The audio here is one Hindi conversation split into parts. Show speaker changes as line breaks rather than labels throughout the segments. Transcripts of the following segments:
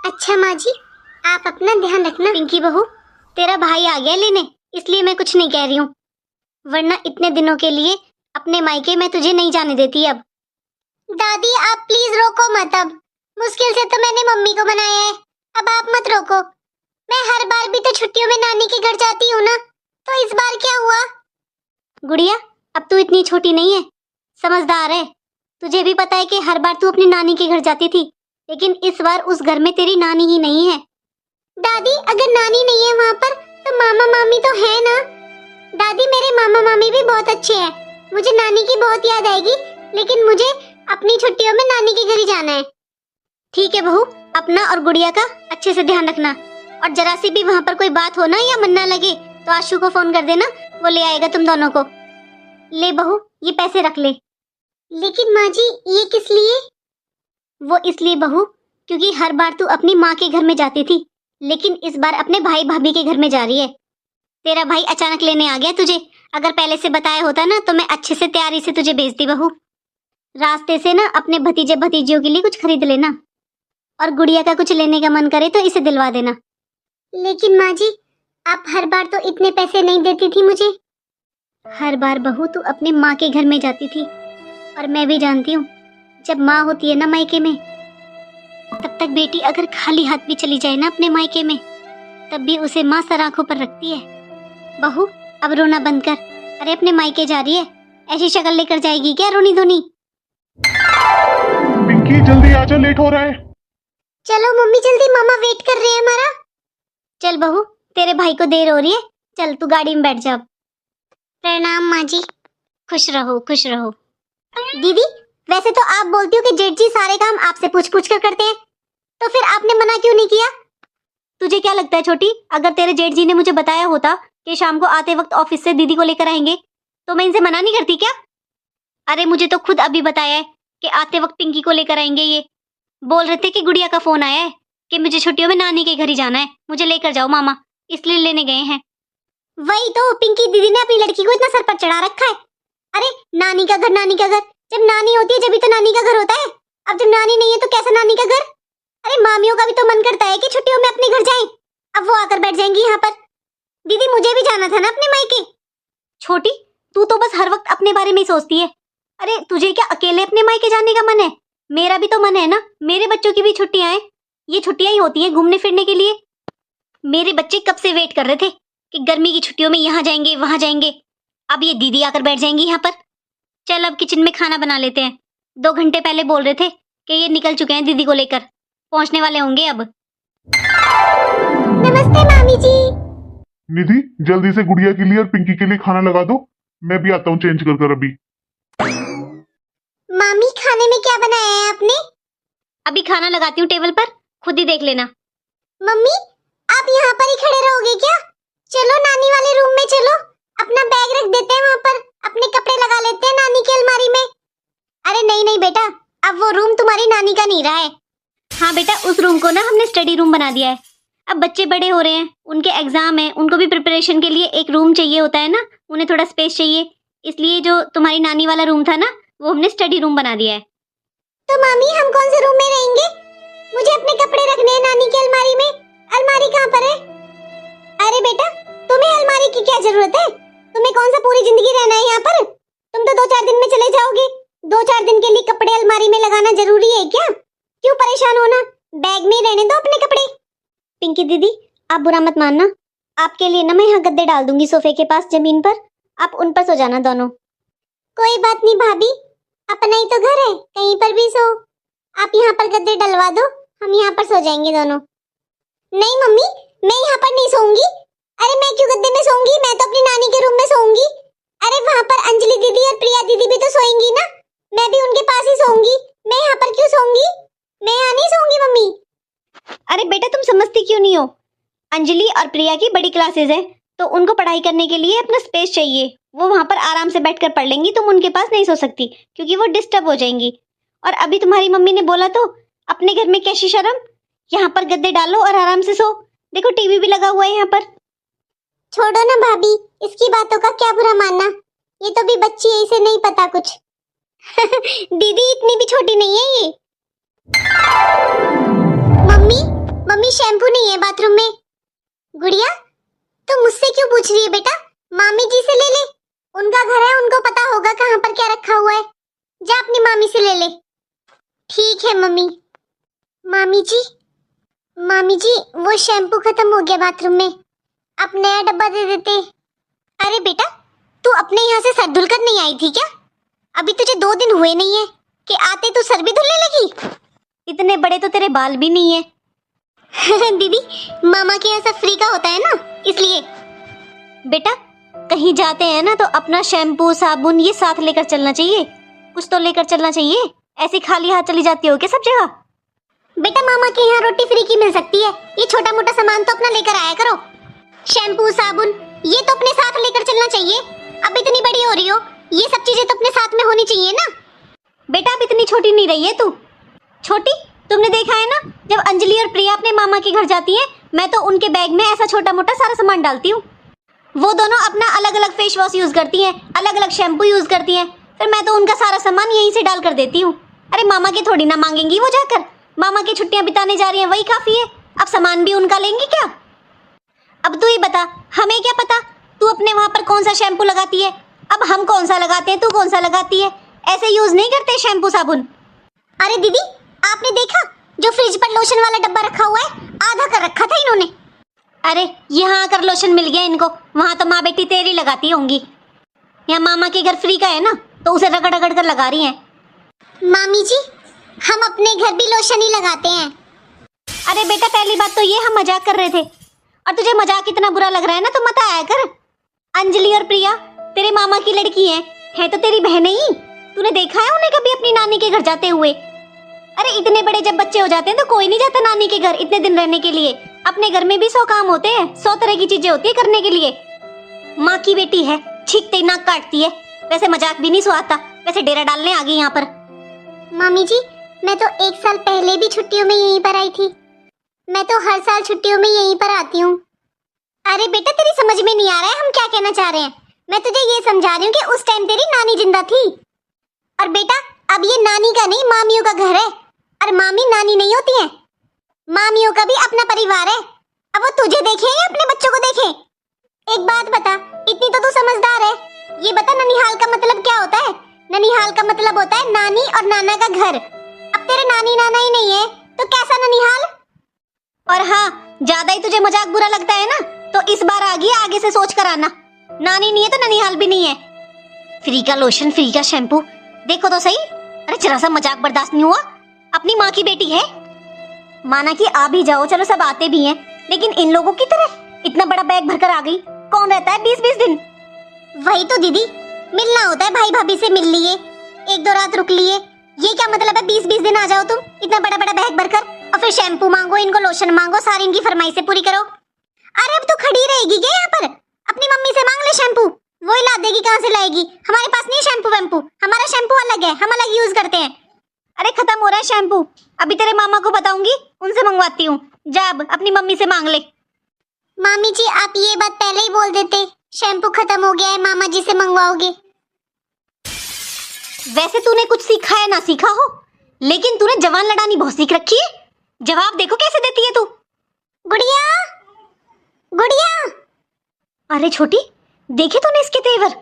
अच्छा माँ जी, आप अपना ध्यान रखना। पिंकी बहू, तेरा भाई आ गया लेने, इसलिए मैं कुछ नहीं कह रही हूँ, वरना इतने दिनों के लिए अपने मायके में तुझे नहीं जाने देती अब। दादी आप प्लीज रोको मत, अब मुश्किल से तो मैंने मम्मी को मनाया है, अब आप मत रोको। मैं हर बार भी तो छुट्टियों में नानी के घर जाती हूँ ना, तो इस बार क्या हुआ? गुड़िया, अब तू इतनी छोटी नहीं है, समझदार है। तुझे भी पता है कि हर बार तू अपनी नानी के घर जाती थी, लेकिन इस बार उस घर में तेरी नानी ही नहीं है। दादी अगर नानी नहीं है वहाँ पर तो मामा मामी तो है ना। दादी मेरे मामा मामी भी बहुत अच्छे हैं, मुझे नानी की बहुत याद आएगी, लेकिन मुझे अपनी छुट्टियों में नानी के घर ही जाना है। ठीक है बहू, अपना और गुड़िया का अच्छे से ध्यान रखना, और जरा सी भी वहाँ पर कोई बात हो ना या मन ना लगे तो आशु को फोन कर देना, वो ले आएगा तुम दोनों को। ले बहू, ये पैसे रख ले। लेकिन माँ जी ये किस लिए? वो इसलिए बहू, क्योंकि हर बार तू अपनी माँ के घर में जाती थी, लेकिन इस बार अपने भाई भाभी के घर में जा रही है। तेरा भाई अचानक लेने आ गया तुझे, अगर पहले से बताया होता ना तो मैं अच्छे से तैयारी से तुझे भेजती बहू। रास्ते से ना अपने भतीजे भतीजियों के लिए कुछ खरीद लेना, और गुड़िया का कुछ लेने का मन करे तो इसे दिलवा देना। लेकिन माँ जी आप हर बार तो इतने पैसे नहीं देती थी मुझे। हर बार बहू तू अपने माँ के घर में जाती थी, और मैं भी जानती हूँ जब माँ होती है ना मायके में, तब तक बेटी अगर खाली हाथ भी चली जाए ना अपने मायके में, तब भी उसे माँ सर आंखों पर रखती है। बहू अब रोना बंद कर, अरे अपने मायके जा रही है, ऐसी शक्ल लेकर जाएगी क्या रोनी धोनी?
पिंकी जल्दी आजा, लेट हो रहा है।
चलो मम्मी जल्दी, मामा वेट कर रहे हैं हमारा। चल बहू, तेरे भाई को देर हो रही है, चल तू गाड़ी में बैठ जा। प्रणाम माँ जी। खुश रहो खुश रहो। दीदी वैसे तो आप बोलती हो कि जेठ जी सारे काम आपसे पूछ पूछ कर करते हैं, तो फिर आपने मना क्यों नहीं किया? तुझे क्या लगता है छोटी, अगर तेरे जेठ जी ने मुझे बताया होता कि शाम को आते वक्त ऑफिस से दीदी को लेकर आएंगे, तो मैं इनसे मना नहीं करती क्या? अरे मुझे तो खुद अभी बताया है कि आते वक्त पिंकी को लेकर आएंगे। ये बोल रहे थे कि गुड़िया का फोन आया है कि मुझे छुट्टियों में नानी के घर ही जाना है, मुझे लेकर जाओ मामा, इसलिए लेने गए हैं। वही तो, पिंकी दीदी ने अपनी लड़की को इतना सर पर चढ़ा रखा है। अरे नानी का घर नानी का घर, जब नानी होती है जब तो नानी का घर होता है, अब जब नानी नहीं है तो कैसा नानी का घर? अरे मामियों का भी तो मन करता है कि छुट्टियों में अपने घर जाएं, अब वो आकर बैठ जाएंगी यहाँ पर। दीदी मुझे भी जाना था ना अपने मायके। छोटी तू तो बस हर वक्त अपने बारे में ही सोचती है। अरे तुझे क्या अकेले अपने मायके जाने का मन है? मेरा भी तो मन है ना, मेरे बच्चों की भी छुट्टियां हैं, ये छुट्टियां ही होती हैं घूमने फिरने के लिए। मेरे बच्चे कब से वेट कर रहे थे कि गर्मी की छुट्टियों में यहाँ जाएंगे वहां जाएंगे, अब ये दीदी आकर बैठ जाएंगी यहाँ पर। चल अब किचन में खाना बना लेते हैं, 2 घंटे पहले बोल रहे थे कि ये निकल चुके हैं दीदी को लेकर, पहुंचने वाले होंगे अब। नमस्ते मामी जी।
निधि जल्दी से गुड़िया के लिए और पिंकी के लिए खाना लगा दो, मैं भी आता हूँ चेंज कर कर अभी।
मामी खाने में क्या बनाया है आपने? अभी खाना लगाती हूँ टेबल पर, खुद ही देख लेना। मम्मी आप यहाँ पर ही खड़े रहोगे क्या? चलो नानी वाले रूम में चलो, अपना बैग रख देते हैं वहाँ पर, अपने कपड़े लगा लेते हैं नानी की अलमारी में। अरे नहीं नहीं बेटा, अब वो रूम तुम्हारी नानी का नहीं रहा है। हाँ बेटा, उस रूम को ना हमने स्टडी रूम बना दिया है। अब बच्चे बड़े हो रहे हैं, उनके एग्जाम है, उनको भी प्रिपरेशन के लिए एक रूम चाहिए होता है ना, उन्हें थोड़ा स्पेस चाहिए, इसलिए जो तुम्हारी नानी वाला रूम था ना वो हमने स्टडी रूम बना दिया है। तो मामी हम कौन से रूम में रहेंगे? मुझे अपने कपड़े रखने हैं नानी की अलमारी में। अलमारी कहाँ पर है? अरे बेटा तुम्हें अलमारी की क्या जरूरत है? तुम्हें कौन सा पूरी जिंदगी रहना है यहाँ पर? तुम तो 2-4 दिन में चले जाओगे, 2-4 दिन के लिए कपड़े अलमारी में लगाना जरूरी है क्या? क्यों परेशान होना, बैग में रहने दो अपने कपड़े। पिंकी दीदी आप बुरा मत मानना, आपके लिए ना मैं यहाँ गद्दे डाल दूंगी सोफे के पास जमीन पर, आप उन पर सो जाना दोनों। कोई बात नहीं भाभी, अपना ही तो घर है, कहीं पर भी सो। आप यहाँ पर गद्दे डलवा दो, हम यहाँ पर सो जाएंगे दोनों। नहीं मम्मी मैं यहाँ पर नहीं सोऊंगी। अरे मैं क्यों गद्दे में सोऊंगी, मैं तो अपनी नानी के रूम में सोऊंगी। अरे वहाँ पर अंजलि दीदी और प्रिया दीदी भी तो सोएंगी ना, मैं भी उनके पास ही सोऊंगी। मैं यहाँ पर क्यों सोऊंगी? मैं यहाँ नहीं सोऊंगी मम्मी। अरे बेटा तुम समझती क्यों नहीं हो, अंजलि और प्रिया की बड़ी क्लासेस है, तो उनको पढ़ाई करने के लिए अपना स्पेस चाहिए, वो वहां पर आराम से बैठकर पढ़ लेंगी, तुम उनके पास नहीं सो सकती क्योंकि वो डिस्टर्ब हो जाएंगी। और अभी तुम्हारी मम्मी ने बोला तो अपने घर में कैसी शर्म, यहाँ पर गद्दे डालो और आराम से सो, देखो टीवी भी लगा हुआ है यहाँ पर। छोड़ो ना भाभी, इसकी बातों का क्या बुरा मानना, ये तो भी बच्ची है, इसे नहीं पता कुछ। दीदी इतनी भी छोटी नहीं है ये। मम्मी मम्मी शैम्पू नहीं है बाथरूम में। गुड़िया तो मुझसे क्यों पूछ रही है बेटा? मामी जी से ले ले, उनका घर है, उनको पता होगा कहाँ पर क्या रखा हुआ है। जा अपनी मामी से ले ले। ठीक है मम्मी। मामी जी वो शैम्पू खत्म हो गया बाथरूम में, आप नया डब्बा दे देते। अरे बेटा तू अपने यहाँ से सर धुलकर नहीं आई थी क्या? अभी तुझे 2 दिन हुए नहीं है कि आते तू सर भी धुलने लगी? इतने बड़े तो तेरे बाल भी नहीं है। दीदी मामा के यहाँ सब फ्री का होता है ना, इसलिए। बेटा कहीं जाते हैं ना तो अपना शैम्पू साबुन ये साथ लेकर चलना चाहिए, कुछ तो लेकर चलना चाहिए। ऐसे खाली हाथ चली जाती हो क्या सब जगह? बेटा मामा के यहाँ रोटी फ्री की मिल सकती है, ये छोटा मोटा सामान तो अपना लेकर आया करो। शैम्पू साबुन ये तो अपने साथ लेकर चलना चाहिए। अब इतनी बड़ी हो रही हो, ये सब चीजें तो अपने साथ में होनी चाहिए ना। बेटा अब इतनी छोटी नहीं रही है तू। छोटी तुमने देखा है ना, जब अंजलि और प्रिया अपने मामा के घर जाती हैं, मैं तो उनके बैग में ऐसा छोटा मोटा सारा सामान डालती हूँ। वो दोनों अपना अलग अलग फेस वॉश यूज करती हैं, अलग अलग शैम्पू यूज करती हैं, फिर मैं तो उनका सारा सामान यहीं से डाल कर देती हूँ। अरे मामा के थोड़ी ना मांगेंगी वो जाकर, मामा की छुट्टियां बिताने जा रही हैं वही काफी है, अब सामान भी उनका लेंगी क्या? अब तू ही बता, हमें क्या पता तू अपने वहां पर कौन सा शैम्पू लगाती है, अब हम कौन सा लगाते हैं तू कौन सा लगाती है, ऐसे यूज नहीं करते शैम्पू साबुन। अरे दीदी आपने देखा जो फ्रिज पर लोशन वाला डब्बा रखा हुआ है, आधा कर रखा था इन्होंने। अरे यहाँ आकर लोशन मिल गया इनको, वहां तो माँ बेटी तेरी लगाती होंगी, यहाँ मामा के घर फ्री का है ना तो उसे रगड़ रगड़ कर लगा रही हैं। मामी जी हम अपने घर भी लोशन ही लगाते हैं। अरे बेटा पहली बात तो ये हम मजाक कर रहे थे, और तुझे मजाक इतना बुरा लग रहा है ना तो मत आया कर। अंजलि और प्रिया तेरे मामा की लड़की है तो तेरी बहन ही। तूने देखा है उन्हें कभी अपनी नानी के घर जाते हुए? अरे इतने बड़े जब बच्चे हो जाते हैं तो कोई नहीं जाता नानी के घर इतने दिन रहने के लिए। अपने घर में भी 100 काम होते हैं, 100 तरह की चीजें होती है करने के लिए। माँ की बेटी है, छींकते ही नाक काटती है। वैसे मजाक भी नहीं सुहाता, वैसे डेरा डालने आ गई यहाँ पर। मामी जी मैं तो 1 साल पहले भी छुट्टियों में यहीं पर आई थी, मैं तो हर साल छुट्टियों में यहीं पर आती हूँ। अरे बेटा तेरी समझ में नहीं आ रहा है हम क्या कहना चाह रहे हैं, मैं तुझे ये समझा रही हूँ कि उस टाइम तेरी नानी जिंदा थी। और बेटा अब ये नानी का नहीं मामियों का घर है, और मामी नानी नहीं होती है, मामियों का भी अपना परिवार है। अब वो तुझे देखे या अपने बच्चों को देखे? एक बात बता, इतनी तो तू समझदार है, ये बता ननिहाल का मतलब क्या होता है? ननिहाल का मतलब होता है नानी और नाना का घर। अब तेरे नानी नाना ही नहीं है तो कैसा ननिहाल? और हाँ ज्यादा ही तुझे मजाक बुरा लगता है ना तो इस बार आगे से सोच कर आना, नानी नहीं है तो ननिहाल भी नहीं है। फ्री का लोशन फ्री का शैम्पू देखो तो सही। अरे जरा सा मजाक बर्दाश्त नहीं हुआ? अपनी माँ की बेटी है, माना कि आ भी जाओ, चलो सब आते भी हैं, लेकिन इन लोगों की तरह इतना बड़ा बैग भरकर आ गई। कौन रहता है 20-20 दिन? वही तो दीदी मिलना होता है, भाई भाभी से मिल लिए, 1-2 रात रुक लिए, ये क्या मतलब है 20-20 दिन आ जाओ तुम इतना बड़ा बड़ा बैग भरकर, और फिर शैम्पू मांगो, इनको लोशन मांगो, सारी इनकी फरमाइशें पूरी करो। अरे अब तू खड़ी रहेगी क्या यहाँ पर? अपनी मम्मी से मांग ले शैम्पू, वो ही ला देगी, कहाँ से लाएगी? हमारे पास नहीं शैम्पू वैम्पू, हमारा शैम्पू अलग है, हम अलग यूज करते हैं। अरे खत्म हो रहा है शैम्पू, अभी तेरे मामा को बताऊंगी, उनसे मंगवाती हूँ, जा अब अपनी मम्मी से मांग ले। मामी जी आप ये बात पहले ही बोल देते, शैम्पू खत्म हो गया है, मामा जी से मंगवाओगे। वैसे तूने कुछ सीखा है ना सीखा हो, लेकिन तूने जवान लड़ानी बहुत सीख रखी है। जवाब देखो कैसे देती है तू। गुड़िया गुड़िया। अरे छोटी देखे तूने इसके तेवर?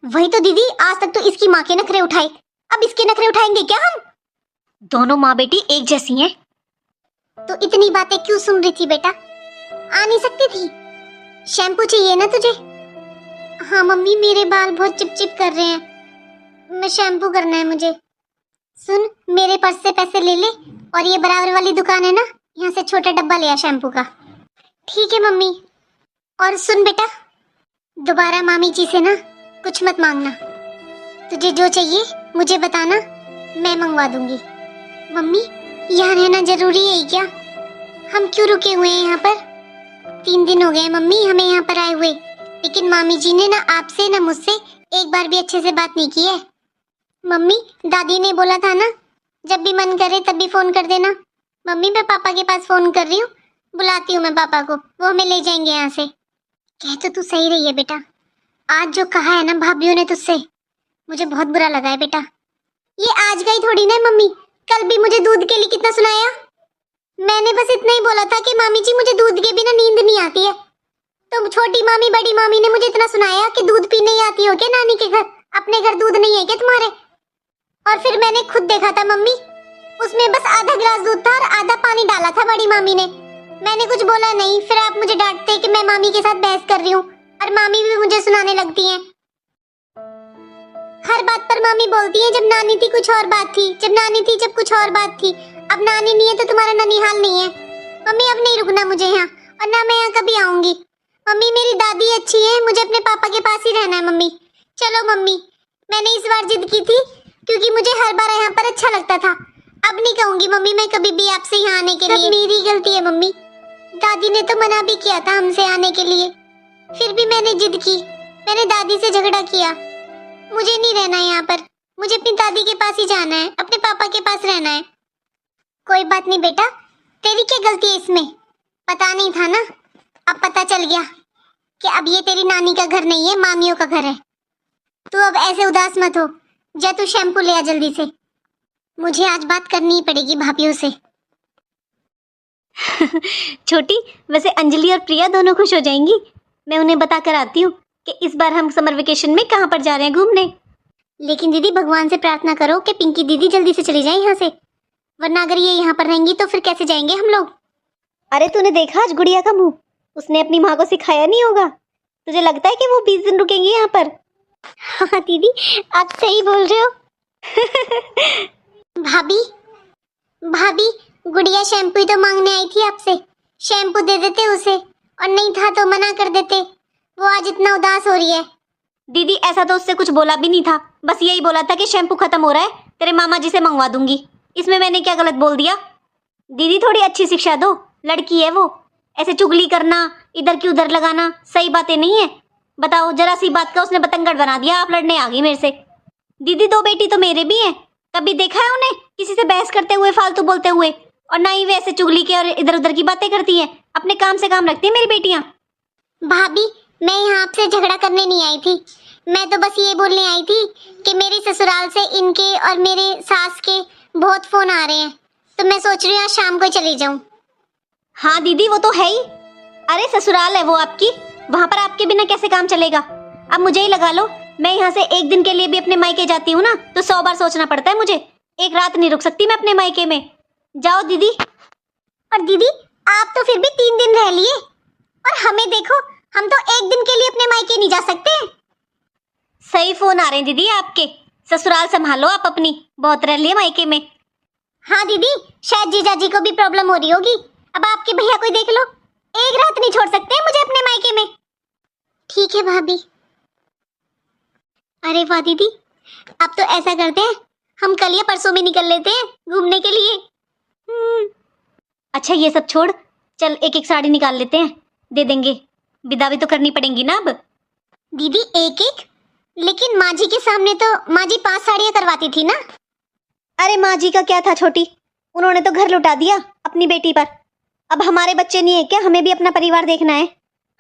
वही तो दीदी, आज तक तो इसकी माँ के नखरे उठाए, अब इसके नखरे उठाएंगे क्या हम? दोनों माँ बेटी एक जैसी हैं। तो इतनी बातें क्यों सुन रही थी बेटा? आ नहीं सकती थी? शैम्पू चाहिए ना तुझे? हाँ मम्मी मेरे बाल बहुत चिपचिप कर रहे हैं, मैं शैम्पू करना है मुझे। सुन मेरे पर्स से पैसे ले ले, और ये बराबर वाली दुकान है ना, यहाँ से छोटा डब्बा ले आ शैम्पू का। ठीक है मम्मी। और सुन बेटा, दोबारा मामी जी से ना कुछ मत मांगना, तुझे जो चाहिए मुझे बताना, मैं मंगवा दूंगी। मम्मी यहाँ रहना जरूरी है क्या? हम क्यों रुके हुए हैं यहाँ पर? 3 दिन हो गए मम्मी हमें यहाँ पर आए हुए, लेकिन मामी जी ने ना आपसे ना मुझसे एक बार भी अच्छे से बात नहीं की है। मम्मी दादी ने बोला था ना जब भी मन करे तब भी फोन कर देना। मम्मी मैं पापा के पास फोन कर रही हूँ, बुलाती हूँ मैं पापा को, वो हमें ले जाएंगे यहाँ से। कह तो तू सही रही है बेटा, आज जो कहा है ना भाभीओ ने तुझसे, मुझे बहुत बुरा लगा है बेटा। ये आज का ही थोड़ी ना है मम्मी, कल भी मुझे दूध के लिए कितना सुनाया। मैंने बस इतना ही बोला था कि मामी जी मुझे दूध के बिना नींद नहीं आती है। तो छोटी मामी बड़ी मामी ने मुझे इतना सुनाया कि दूध पीने ही आती हो क्या नानी के घर, अपने घर दूध नहीं है क्या तुम्हारे? और फिर मैंने खुद देखा था मम्मी, उसमें बस आधा गिलास दूध था और आधा पानी डाला था बड़ी मामी ने। मैंने कुछ बोला नहीं, फिर आप मुझे डांटते कि मैं मामी के साथ बहस कर रही हूँ और मामी भी मुझे सुनाने लगती हैं। हर बात पर मामी बोलती है जब नानी थी कुछ और बात थी, जब नानी थी जब कुछ और बात थी, अब नानी नहीं है तो तुम्हारा ननिहाल नहीं है। मम्मी अब नहीं रुकना मुझे यहाँ, और ना मैं यहाँ कभी आऊंगी। मम्मी मेरी दादी अच्छी है, मुझे अपने पापा के पास ही रहना है मम्मी। चलो मम्मी, मैंने इस बार जिद की थी क्योंकि मुझे हर बार यहाँ पर अच्छा लगता था। अब नहीं कहूंगी मम्मी मैं कभी भी आपसे यहाँ आने के लिए। मेरी गलती है मम्मी, दादी ने तो मना भी किया था हमसे आने के लिए, फिर भी मैंने जिद की, मैंने दादी से झगड़ा किया। मुझे नहीं रहना यहाँ पर, मुझे अपनी दादी के पास ही जाना है, अपने पापा के पास रहना है। कोई बात नहीं बेटा, तेरी क्या गलती है इसमें? पता नहीं था ना, अब पता चल गया कि अब ये तेरी नानी का घर नहीं है, मामियों का घर है। तू अब ऐसे उदास मत हो, जा तू शैम्पू ले आ जल्दी से। मुझे आज बात करनी ही पड़ेगी भाभीयों से। छोटी, वैसे अंजलि और प्रिया दोनों खुश हो जाएंगी। मैं उन्हें बता कर आती हूँ कि इस बार हम समर वेकेशन में कहाँ पर जा रहे हैं घूमने। लेकिन दीदी भगवान से प्रार्थना करो कि पिंकी दीदी जल्दी से चली जाए यहाँ से, वरना अगर ये यहाँ पर रहेंगी तो फिर कैसे जाएंगे हम लोग। अरे तूने देखा आज गुड़िया का मुंह, उसने अपनी माँ को सिखाया नहीं होगा। तुझे लगता है कि वो 20 दिन रुकेंगी यहाँ पर? हाँ दीदी आप सही बोल रहे हो। भाभी भाभी, गुड़िया शैम्पू ही तो मांगने आई थी आपसे, शैम्पू दे देते उसे, और नहीं था तो मना कर देते। वो आज इतना उदास हो रही है। दीदी ऐसा तो उससे कुछ बोला भी नहीं था, बस यही बोला था कि शैम्पू खत्म हो रहा है, तेरे मामा जी से मंगवा दूंगी। इसमें मैंने क्या गलत बोल दिया? दीदी थोड़ी अच्छी शिक्षा दो, लड़की है वो, ऐसे चुगली करना, इधर की उधर लगाना सही बातें नहीं है। बताओ, जरा सी बात का उसने बतंगड़ बना दिया, आप लड़ने आ गई मेरे से। दीदी 2 बेटी तो मेरे भी हैं, कभी देखा है उन्हें किसी से बहस करते हुए, फालतू बोलते हुए? और ना ही वे ऐसे चुगली के और इधर उधर की बातें करती हैं, अपने काम से काम रखती है मेरी बेटियां। भाभी मैं यहाँ आपसे झगड़ा करने नहीं आई थी, मैं तो बस ये बोलने आई थी कि मेरे ससुराल से इनके और मेरे सास के बहुत फोन आ रहे हैं, तो मैं सोच रही हूँ आज शाम को चली जाऊँ। हाँ दीदी वो तो है ही, अरे ससुराल है वो आपकी, वहाँ पर आपके बिना कैसे काम चलेगा? अब मुझे ही लगा लो, मैं यहाँ से एक दिन के लिए भी अपने मायके जाती हूँ ना तो 100 बार सोचना पड़ता है मुझे, एक रात नहीं रुक सकती मैं अपने मायके में। जाओ दीदी। और दीदी आप तो फिर भी 3 दिन रह लिए, और हमें देखो, हम तो एक दिन के लिए अपने मायके नहीं जा सकते। सही फोन आ रहे हैं दीदी आपके, ससुराल संभालो आप अपनी, बहुत रह लिए मायके में। हाँ दीदी, शायद जीजा जी को भी प्रॉब्लम हो रही होगी, अब आपके भैया कोई देख लो, एक रात नहीं छोड़ सकते मुझे अपने मायके में। ठीक है भाभी। अरे वाह दीदी, अब तो ऐसा करते हैं, हम कल या परसों में निकल लेते हैं घूमने के लिए। अच्छा ये सब छोड़, चल एक एक साड़ी निकाल लेते हैं, दे देंगे, विदा भी तो करनी पड़ेंगी ना अब। दीदी एक एक? लेकिन माँ जी के सामने तो माँ जी 5 साड़ियाँ करवाती थी ना। अरे माँ जी का क्या था छोटी, उन्होंने तो घर लुटा दिया अपनी बेटी पर। अब हमारे बच्चे नहीं है क्या, हमें भी अपना परिवार देखना है।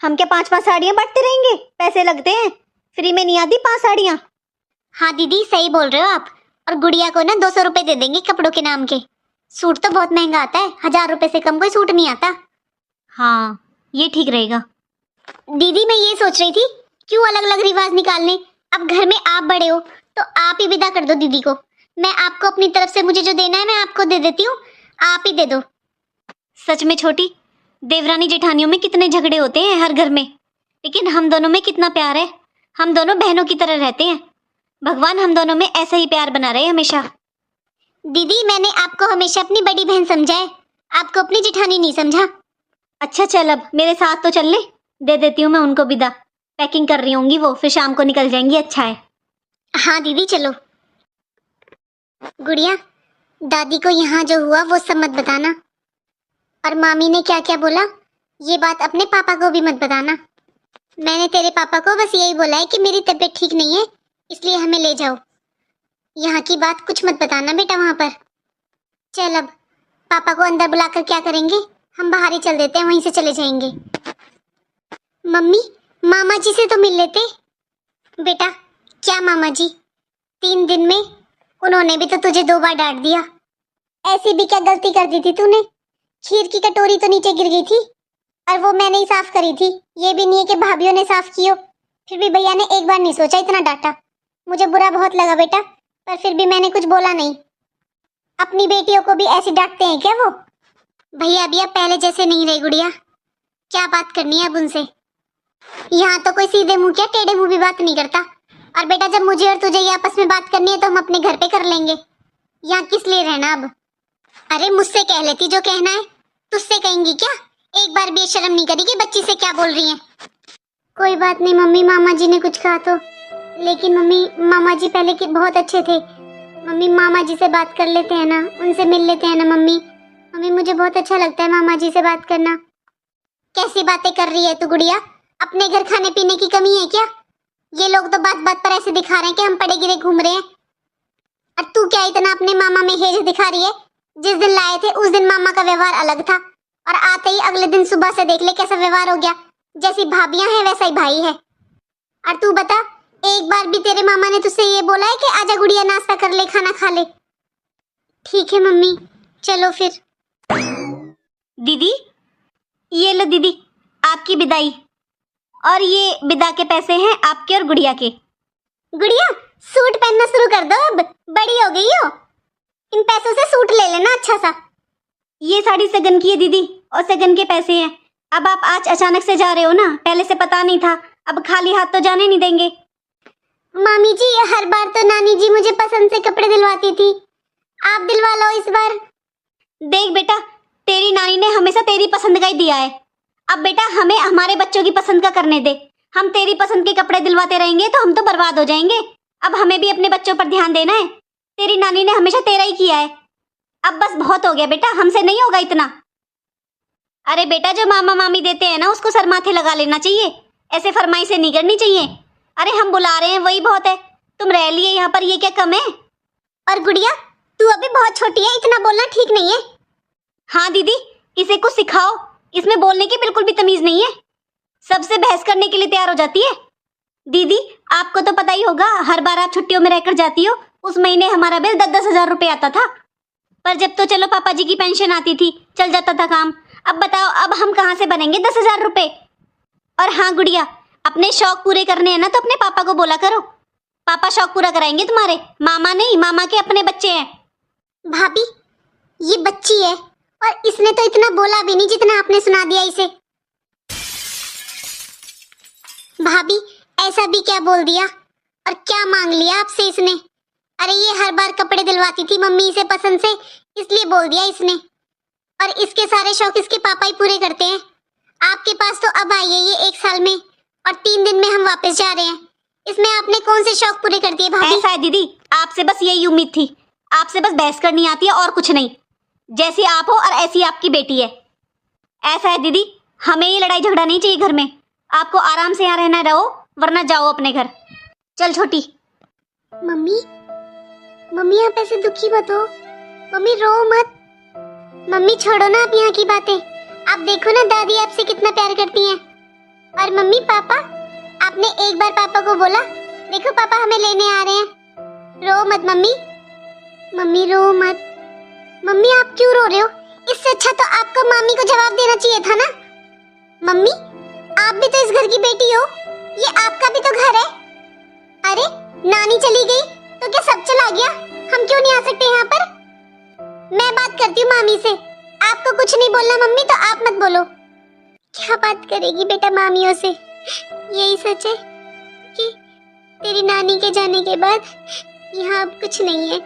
हम क्या 5-5 साड़ियाँ बांटते रहेंगे? पैसे लगते हैं, फ्री में नहीं आती 5 साड़ियाँ। हाँ दीदी सही बोल रहे हो आप, और गुड़िया को ना 200 रुपए दे देंगे कपड़ों के नाम के। सूट तो बहुत महंगा आता है, 1000 रुपए से कम कोई सूट नहीं आता। हाँ ये ठीक रहेगा। दीदी मैं ये सोच रही थी, क्यों अलग अलग रिवाज निकालने, अब घर में आप बड़े हो तो आप ही विदा कर दो दीदी को। मैं आपको अपनी तरफ से मुझे जो देना है मैं आपको दे देती हूँ, आप ही दे दो। सच में छोटी, देवरानी जेठानियों में कितने झगड़े होते हैं हर घर में, लेकिन हम दोनों में कितना प्यार है, हम दोनों बहनों की तरह रहते हैं। भगवान हम दोनों में ऐसा ही प्यार बना रहे हमेशा। दीदी मैंने आपको हमेशा अपनी बड़ी बहन समझा है, आपको अपनी जेठानी नहीं समझा। अच्छा चल अब मेरे साथ तो चल ले, दे देती हूँ मैं उनको विदा, पैकिंग कर रही होंगी वो, फिर शाम को निकल जाएंगी। अच्छा है। हाँ दीदी चलो। गुड़िया दादी को यहाँ जो हुआ वो सब मत बताना, और मामी ने क्या क्या बोला ये बात अपने पापा को भी मत बताना। मैंने तेरे पापा को बस यही बोला है कि मेरी तबीयत ठीक नहीं है इसलिए हमें ले जाओ, यहाँ की बात कुछ मत बताना बेटा वहाँ पर। चल अब पापा को अंदर बुलाकर क्या करेंगे, हम बाहर ही चल देते हैं, वहीं से चले जाएंगे। मम्मी मामा जी से तो मिल लेते। बेटा क्या मामा जी, 3 दिन में उन्होंने भी तो तुझे 2 बार डांट दिया, ऐसी भी क्या गलती कर दी थी तूने खीर की कटोरी तो नीचे गिर गई थी और वो मैंने ही साफ करी थी। ये भी नहीं है कि भाभीियों ने साफ की हो। फिर भी भैया ने एक बार नहीं सोचा, इतना डांटा। मुझे बुरा बहुत लगा बेटा, पर फिर भी मैंने कुछ बोला नहीं। अपनी बेटियों को भी ऐसे डांटते हैं क्या वो? भैया अभी अब पहले जैसे नहीं रही गुड़िया। क्या बात करनी है अब उनसे? यहाँ तो कोई सीधे मुंह क्या टेढ़े मुंह भी बात नहीं करता। और बेटा जब मुझे और तुझे ये आपस में बात करनी है तो हम अपने घर पे कर लेंगे। यहाँ किस लिए रहना अब? अरे मुझसे कह लेती जो कहना है, तुझसे कहेंगी क्या? एक बार भी शर्म नहीं करी कि बच्ची से क्या बोल रही है। कोई बात नहीं मम्मी, मामा जी ने कुछ कहा तो। लेकिन मम्मी मामा जी पहले के बहुत अच्छे थे। मम्मी मामा जी से बात कर लेते हैं ना, उनसे मिल लेते हैं ना मम्मी। मम्मी मुझे बहुत अच्छा लगता है मामा जी से बात करना। कैसी बातें कर रही है तू गुड़िया? अपने घर खाने पीने की कमी है क्या? ये लोग तो बात बात पर ऐसे दिखा रहे हैं कि हम पड़े गिरे घूम रहे हैं। और तू क्या इतना अपने मामा में हेज दिखा रही है? जिस दिन लाए थे उस दिन मामा का व्यवहार अलग था, और आते ही अगले दिन सुबह से देख ले कैसा व्यवहार हो गया। जैसी भाभियां हैं वैसा ही भाई है। और तू बता, एक बार भी तेरे मामा ने तुझसे ये बोला है कि आजा गुड़िया नाश्ता कर ले, खाना खा ले? ठीक है मम्मी, चलो फिर। दीदी ये लो दीदी आपकी विदाई, और ये विदा के पैसे हैं आपके और गुड़िया के। गुड़िया सूट पहनना शुरू कर दो, अब बड़ी हो गई हो। इन पैसों से सूट ले लेना अच्छा सा। ये साड़ी सगन की है दीदी, और सगन के पैसे हैं। अब आप आज अचानक से जा रहे हो ना, पहले से पता नहीं था। अब खाली हाथ तो जाने नहीं देंगे। मामी जी हर बार तो नानी जी मुझे पसंद से कपड़े दिलवाती थी, आप दिलवा लो इस बार। देख बेटा, तेरी नानी ने हमेशा तेरी पसंद का ही दिया है। अब बेटा हमें हमारे बच्चों की पसंद का करने दे। हम तेरी पसंद के कपड़े दिलवाते रहेंगे तो हम तो बर्बाद हो जाएंगे। अब हमें भी अपने बच्चों पर ध्यान देना है। तेरी नानी ने हमेशा तेरा ही किया है। अब बस बहुत हो गया बेटा, हमसे नहीं होगा इतना। अरे बेटा जो मामा मामी देते हैं ना उसको सर माथे लगा लेना चाहिए, ऐसे फरमाइशें नहीं करनी चाहिए। अरे हम बुला रहे हैं वही बहुत है, तुम रह लिए यहाँ पर, ये क्या कम है? और गुड़िया तू अभी बहुत छोटी है, इतना बोलना ठीक नहीं है। हाँ दीदी इसे कुछ सिखाओ, इसमें बोलने की बिल्कुल भी तमीज नहीं है। सबसे बहस करने के लिए तैयार हो जाती है। दीदी आपको तो पता ही होगा, हर बार आप छुट्टियों में रहकर जाती हो, उस महीने हमारा बिल 10-10 हजार रुपए आता था। पर जब तो चलो पापा जी की पेंशन आती थी, चल जाता था काम। अब बताओ अब हम कहाँ से बनेंगे 10,000 रुपए? और हाँ गुड़िया, अपने शौक पूरे करने हैं ना तो अपने पापा को बोला करो, पापा शौक पूरा कराएंगे तुम्हारे। मामा नहीं, मामा के अपने बच्चे हैं। भाभी ये बच्ची है और इसने तो इतना बोला भी नहीं जितना आपने सुना दिया इसे। भाभी ऐसा भी क्या बोल दिया और क्या मांग लिया आपसे इसने? अरे ये हर बार कपड़े दिलवाती थी मम्मी से पसंद से, इसलिए बोल दिया इसने। और इसके सारे शौक इसके पापा ही पूरे करते हैं। आपके पास तो अब आई है ये 1 साल में, और 3 दिन में हम वापस जा रहे हैं। इसमें आपने कौन से शौक पूरे कर दिए भाभी? ऐसा है दीदी, आपसे बस यही उम्मीद थी। आपसे बस बहस करनी आती है और कुछ नहीं। जैसी आप हो और ऐसी आपकी बेटी है। ऐसा है दीदी, हमें ये लड़ाई झगड़ा नहीं चाहिए घर में। आपको आराम से यहाँ रहना रहो, वरना जाओ अपने घर। चल छोटी। मम्मी मम्मी आप ऐसे दुखी मत हो। मम्मी रो मत। मम्मी छोड़ो ना आप यहाँ की बातें। आप देखो ना दादी आपसे कितना प्यार करती हैं। और मम्मी पापा, आपने एक बार पापा को बोला देखो पापा हमें लेने आ रहे हैं। रो मत मम्मी। मम्मी रो मत। मम्मी आप क्यों रो रहे हो? इससे अच्छा तो आपको मामी को जवाब देना चाहिए था ना। मम्मी आप भी तो इस घर की बेटी हो, ये आपका भी तो घर है। अरे नानी चली गई तो क्या सब चला गया? हम क्यों नहीं आ सकते यहाँ पर? मैं बात करती हूँ मामी से। आपको कुछ नहीं बोलना मम्मी तो आप मत बोलो। क्या बात करेगी बेटा मामियों से? यही सच है कि तेरी नानी के जाने के बाद यहाँ अब कुछ नहीं है।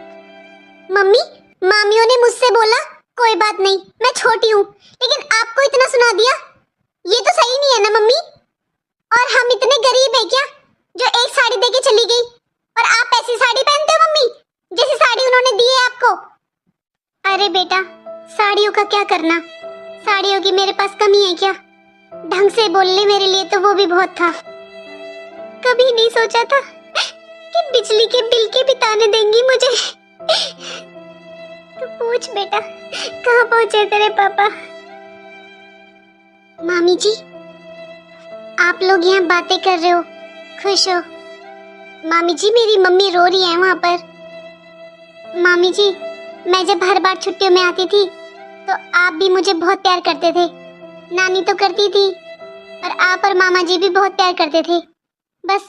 मम्मी मामियों ने मुझसे बोला कोई बात नहीं, मैं छोटी हूँ, लेकिन आपको इतना सुना दिया, ये तो सही नहीं है ना मम्मी। और हम इतने गरीब है क्या जो एक साड़ी देके चली गई, और आप ऐसी साड़ी पहनते हो मम्मी जैसी साड़ी उन्होंने दी है आपको? अरे बेटा साड़ियों का क्या करना, साड़ियों की मेरे पास कमी है क्या? ढंग से बोल ले, मेरे लिए तो वो भी बहुत था। कभी नहीं सोचा था कि बिजली के बिल के भी ताने देंगी मुझे। तो पूछ बेटा कहाँ पहुंचे तेरे पापा? मामी जी आप लोग यहाँ बातें कर रहे हो, खुश हो? मामी जी मेरी मम्मी रो रही है वहाँ पर। मामी जी मैं जब हर बार छुट्टियों में आती थी तो आप भी मुझे बहुत प्यार करते थे। नानी तो करती थी, और आप और मामा जी भी बहुत प्यार करते थे। बस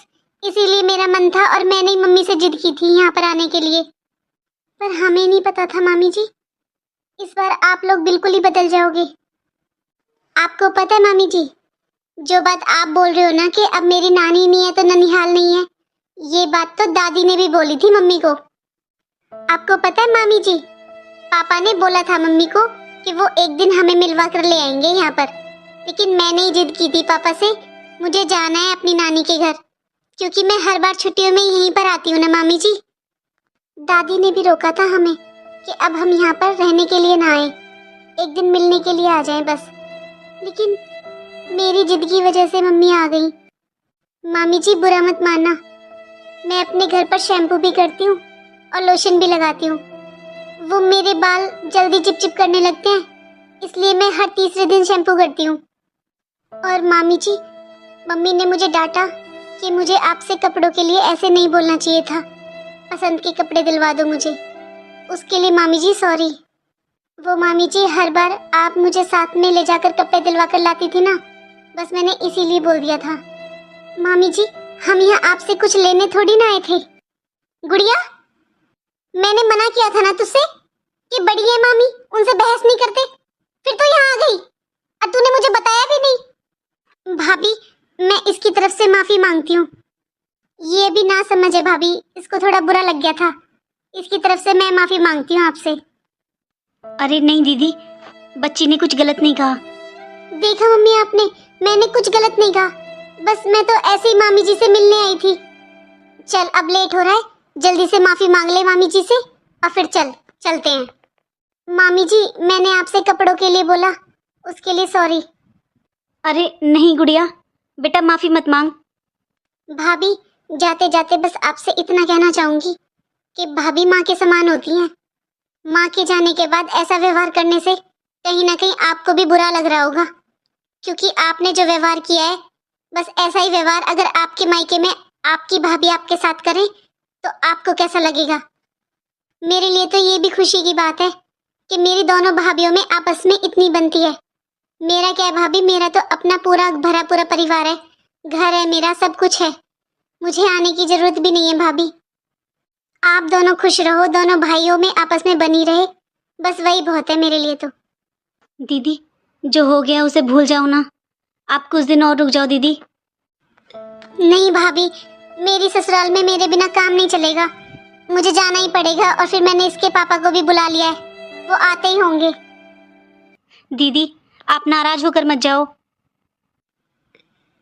इसीलिए मेरा मन था और मैंने ही मम्मी से जिद की थी यहाँ पर आने के लिए। पर हमें नहीं पता था मामी जी, इस बार आप लोग बिल्कुल ही बदल जाओगे। आपको पता है मामी जी, जो बात आप बोल रहे हो ना कि अब मेरी नानी नहीं है तो ननिहाल नहीं है, ये बात तो दादी ने भी बोली थी मम्मी को। आपको पता है मामी जी, पापा ने बोला था मम्मी को कि वो एक दिन हमें मिलवा कर ले आएंगे यहाँ पर, लेकिन मैंने ही जिद की थी पापा से, मुझे जाना है अपनी नानी के घर, क्योंकि मैं हर बार छुट्टियों में यहीं पर आती हूँ ना मामी जी। दादी ने भी रोका था हमें कि अब हम यहाँ पर रहने के लिए ना आए, एक दिन मिलने के लिए आ जाएं बस। लेकिन मेरी जिद की वजह से मम्मी आ गई। मामी जी बुरा मत मानना, मैं अपने घर पर शैम्पू भी करती हूँ और लोशन भी लगाती हूँ। वो मेरे बाल जल्दी चिपचिप करने लगते हैं, इसलिए मैं हर तीसरे दिन शैम्पू करती हूँ। और मामी जी, मम्मी ने मुझे डांटा कि मुझे आपसे कपड़ों के लिए ऐसे नहीं बोलना चाहिए था, पसंद के कपड़े दिलवा दो मुझे। उसके लिए मामी जी सॉरी। वो मामी जी हर बार आप मुझे साथ में ले जाकर कपड़े दिलवा कर लाती थी ना, बस मैंने इसीलिए बोल दिया था। मामी जी, हम यहाँ आपसे कुछ लेने थोड़ी ना आए थे। गुड़िया, मैंने मना किया था ना तुझसे कि बड़ी है मामी, उनसे बहस नहीं करते, फिर तो यहाँ आ गई और तूने मुझे बताया भी नहीं। भाभी, मैं इसकी तरफ से माफी मांगती हूँ। ये भी ना समझे भाभी, इसको थोड़ा बुरा लग गया था, इसकी तरफ से मैं माफी मांगती हूँ आपसे।
अरे नहीं दीदी, बच्ची ने कुछ गलत नहीं कहा।
देखा मम्मी आपने, मैंने कुछ गलत नहीं कहा, बस मैं तो ऐसे ही मामी जी से मिलने आई थी। चल अब लेट हो रहा है, जल्दी से माफी मांग ले मामी जी से और फिर चलते हैं। मामी जी, मैंने आपसे कपड़ों के लिए बोला, उसके लिए सॉरी।
अरे नहीं गुड़िया, बेटा माफी मत मांग।
भाभी, जाते जाते बस आपसे इतना कहना चाहूंगी कि भाभी माँ के समान होती हैं। माँ के जाने के बाद ऐसा व्यवहार करने से कहीं ना कहीं आपको भी बुरा लग रहा होगा, क्योंकि आपने जो व्यवहार किया है, बस ऐसा ही व्यवहार अगर आपके मायके में आपकी भाभी आपके साथ करे तो आपको कैसा लगेगा। मेरे लिए तो ये भी खुशी की बात है कि मेरी दोनों भाभीयों में आपस में इतनी बनती है। मेरा क्या है भाभी, मेरा तो अपना पूरा भरा पूरा परिवार है, घर है मेरा, सब कुछ है, मुझे आने की जरूरत भी नहीं है भाभी। आप दोनों खुश रहो, दोनों भाइयों में आपस में बनी रहे, बस वही बहुत है मेरे लिए तो।
दीदी, जो हो गया उसे भूल जाओ ना, आप कुछ दिन और रुक जाओ दीदी।
नहीं भाभी, मेरी ससुराल में मेरे बिना काम नहीं चलेगा, मुझे जाना ही पड़ेगा। और फिर मैंने इसके पापा को भी बुला लिया है, वो आते ही होंगे।
दीदी, आप नाराज होकर मत जाओ।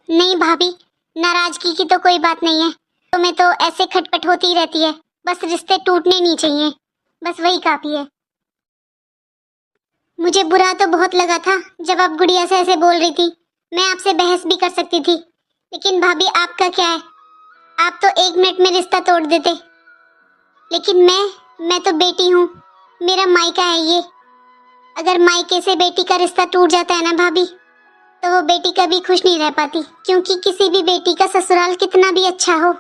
नहीं भाभी, नाराजगी की तो कोई बात नहीं है, तुम्हें तो ऐसे खटपट होती ही रहती है, बस रिश्ते टूटने नहीं चाहिए, बस वही काफी है। मुझे बुरा तो बहुत लगा था जब आप गुड़िया से ऐसे बोल रही थी, मैं आपसे बहस भी कर सकती थी, लेकिन भाभी आपका क्या है, आप तो 1 मिनट में रिश्ता तोड़ देते। लेकिन मैं तो बेटी हूँ, मेरा मायका है ये। अगर मायके से बेटी का रिश्ता टूट जाता है ना भाभी, तो वो बेटी कभी खुश नहीं रह पाती, क्योंकि किसी भी बेटी का ससुराल कितना भी अच्छा हो,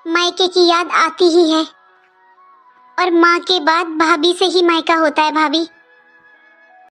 मायके की याद आती ही है। और माँ के बाद भाभी से ही मायका होता है भाभी।